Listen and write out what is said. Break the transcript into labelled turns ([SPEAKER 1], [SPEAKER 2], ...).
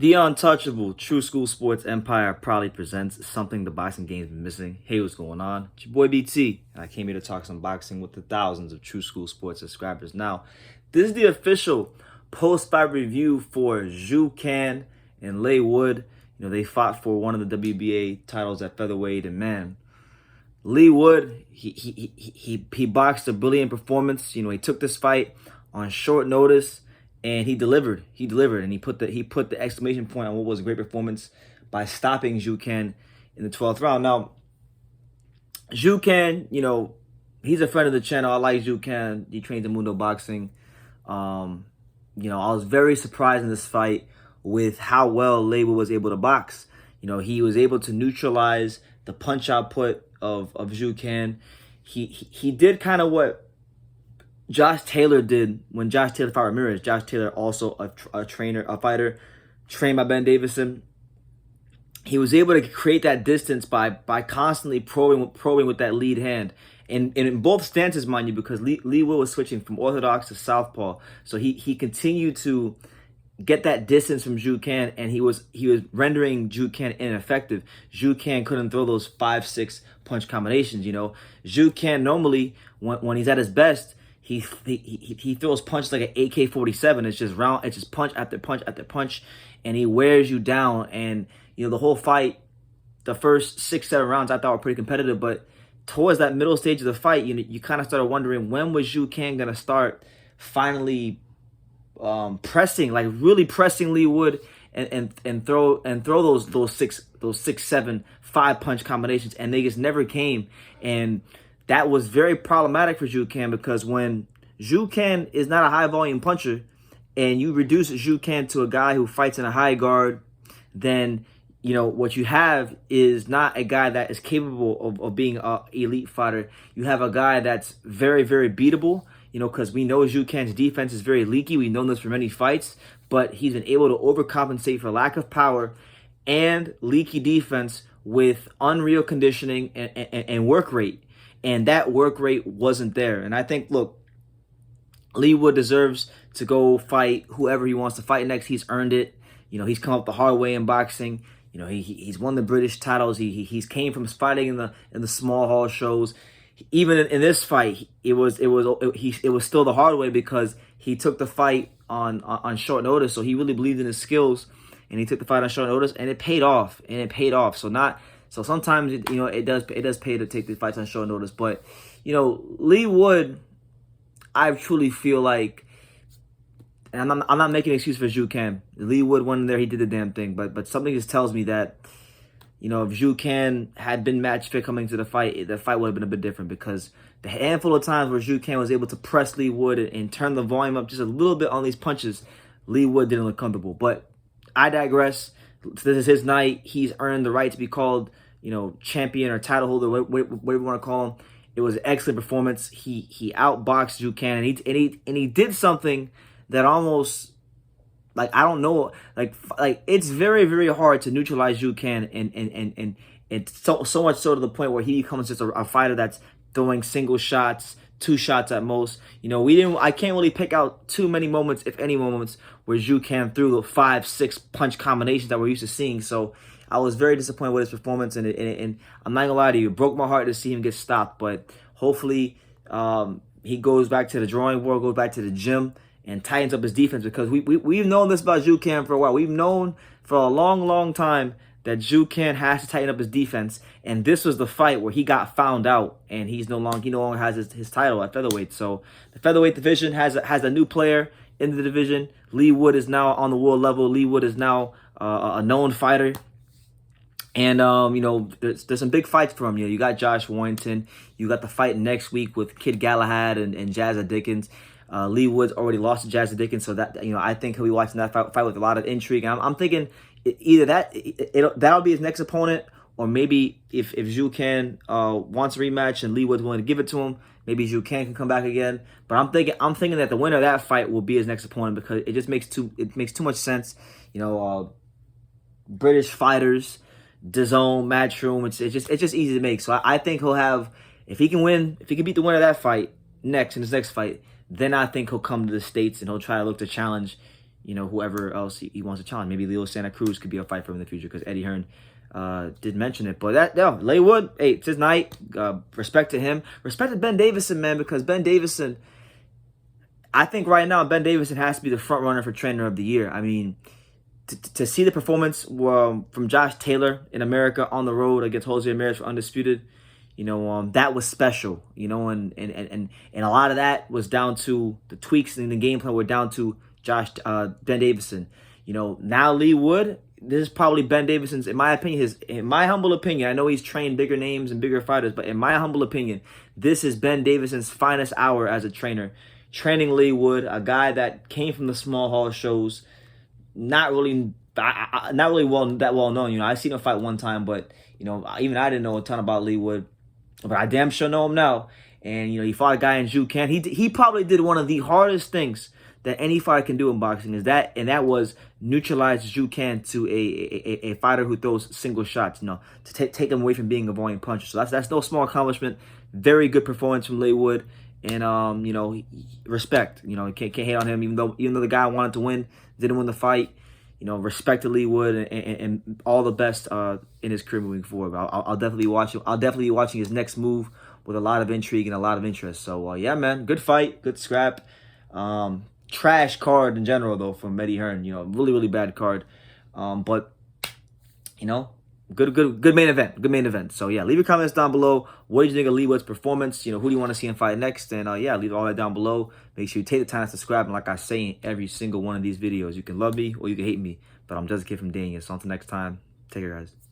[SPEAKER 1] The untouchable True School Sports Empire proudly presents something the boxing game's been missing. Hey, what's going on? It's your boy BT, and I came here to talk some boxing with the thousands of True School Sports subscribers. Now, this is the official post-fight review for Zhu Can and Leigh Wood. You know, they fought for one of the WBA titles at featherweight, and man, Leigh Wood, he boxed a brilliant performance. You know, he took this fight on short notice. And he delivered. He delivered, and he put the exclamation point on what was a great performance by stopping Zhu Can in the 12th round. Now, Zhu Can, you know, he's a friend of the channel. I like Zhu Can. He trains in Mundo Boxing. You know, I was very surprised in this fight with how well Leigh Wood was able to box. You know, he was able to neutralize the punch output of Zhu Can. He did kind of what Josh Taylor did when Josh Taylor fought Ramirez. Josh Taylor, also a fighter trained by Davison. He was able to create that distance by constantly probing with that lead hand. And in both stances, mind you, because Leigh Wood was switching from orthodox to southpaw. So he continued to get that distance from Zhu Can, and he was rendering Zhu Can ineffective. Zhu Can couldn't throw those 5-6 punch combinations, you know. Zhu Can normally, when he's at his best, he throws punches like an AK-47. It's just punch after punch after punch, and he wears you down. And you know, the whole fight, the first 6-7 rounds I thought were pretty competitive, but towards that middle stage of the fight, you kind of started wondering, when was Zhu Can gonna start finally pressing, like really pressing Leigh Wood and throw those 6, 7, 5 punch combinations, and they just never came. And that was very problematic for Zhu Can, because when Zhu Can is not a high volume puncher and you reduce Zhu Can to a guy who fights in a high guard, then you know what you have is not a guy that is capable of being an elite fighter. You have a guy that's very, very beatable, you know, because we know Zhu Can's defense is very leaky. We've known this for many fights, but he's been able to overcompensate for lack of power and leaky defense with unreal conditioning and work rate. And that work rate wasn't there. And I think, look, Leigh Wood deserves to go fight whoever he wants to fight next. He's earned it. You know, he's come up the hard way in boxing. You know, he's won the British titles. He's came from fighting in the small hall shows. Even in this fight, it was still the hard way, because he took the fight on short notice. So he really believed in his skills, and he took the fight on short notice, and it paid off. So sometimes, you know, it does pay to take the fights on short notice. But, you know, Leigh Wood, I truly feel like, and I'm not making an excuse for Zhu Can. Leigh Wood went in there, he did the damn thing. But something just tells me that, you know, if Zhu Can had been match fit coming to the fight would have been a bit different, because the handful of times where Zhu Can was able to press Leigh Wood and turn the volume up just a little bit on these punches, Leigh Wood didn't look comfortable. But I digress. This is his night. He's earned the right to be called, you know, champion or title holder, whatever you want to call him. It was an excellent performance. He outboxed Zhu Can, and he did something that almost, like, I don't know, like it's very, very hard to neutralize Zhu Can, and so much so to the point where he becomes just a fighter that's throwing single shots, 2 shots at most. You know, I can't really pick out too many moments, if any moments, where Zhu Can threw the 5-6 punch combinations that we're used to seeing. So I was very disappointed with his performance, and I'm not gonna lie to you, it broke my heart to see him get stopped. But hopefully he goes back to the drawing board, goes back to the gym, and tightens up his defense, because we've known this about Zhu Can for a while. We've known for a long, long time that Zhu Can has to tighten up his defense, and this was the fight where he got found out, and he no longer has his title at featherweight. So the featherweight division has a new player in the division. Leigh Wood is now on the world level. Leigh Wood is now a known fighter. And, you know, there's some big fights for him. You know, you got Josh Warrington. You got the fight next week with Kid Galahad and Jazza Dickens. Leigh Wood's already lost to Jazza Dickens, so that, you know, I think he'll be watching that fight with a lot of intrigue. And I'm thinking either that'll be his next opponent, or maybe if Zhu Can wants a rematch and Leigh Wood's willing to give it to him, maybe Zhu Can come back again. But I'm thinking that the winner of that fight will be his next opponent, because it just makes too much sense. You know, British fighters, DAZN, Matchroom, it's just easy to make. So I think he'll have, if he can beat the winner of that fight in his next fight, then I think he'll come to the States and he'll try to look to challenge whoever else he wants to challenge. Maybe Leo Santa Cruz could be a fight for him in the future, because Eddie Hearn did mention it. But Leigh Wood, hey, it's his night. Respect to him. Respect to Ben Davison, man, because Ben Davison, I think right now Ben Davison has to be the front runner for trainer of the year. I mean, to see the performance from Josh Taylor in America on the road against Jose Ramirez for Undisputed, that was special, and a lot of that was down to the tweaks in the game plan were down to Ben Davison. Now Leigh Wood, this is probably Ben Davison's, in my humble opinion, I know he's trained bigger names and bigger fighters, but in my humble opinion, this is Ben Davison's finest hour as a trainer. Training Leigh Wood, a guy that came from the small hall shows, not really well known. I've seen him fight one time, but even I didn't know a ton about Leigh Wood, but I damn sure know him now. And he fought a guy in Ju Can. He probably did one of the hardest things that any fighter can do in boxing, and that was neutralize Ju Can to a fighter who throws single shots. To take him away from being a volume puncher. So that's no small accomplishment. Very good performance from Leigh Wood. And respect. Can't hate on him, even though the guy wanted to win, didn't win the fight. Respect to Leigh Wood, and all the best in his career moving forward. I'll definitely watch him. I'll definitely be watching his next move with a lot of intrigue and a lot of interest. So yeah, man, good fight, good scrap. Trash card in general though from Eddie Hearn. Really, really bad card. But good main event. Good main event. So yeah, leave your comments down below. What did you think of Leigh Wood's performance? Who do you want to see him fight next? And yeah, leave all that down below. Make sure you take the time to subscribe. And like I say in every single one of these videos, you can love me or you can hate me, but I'm just a kid from Daniel. So until next time, take care, guys.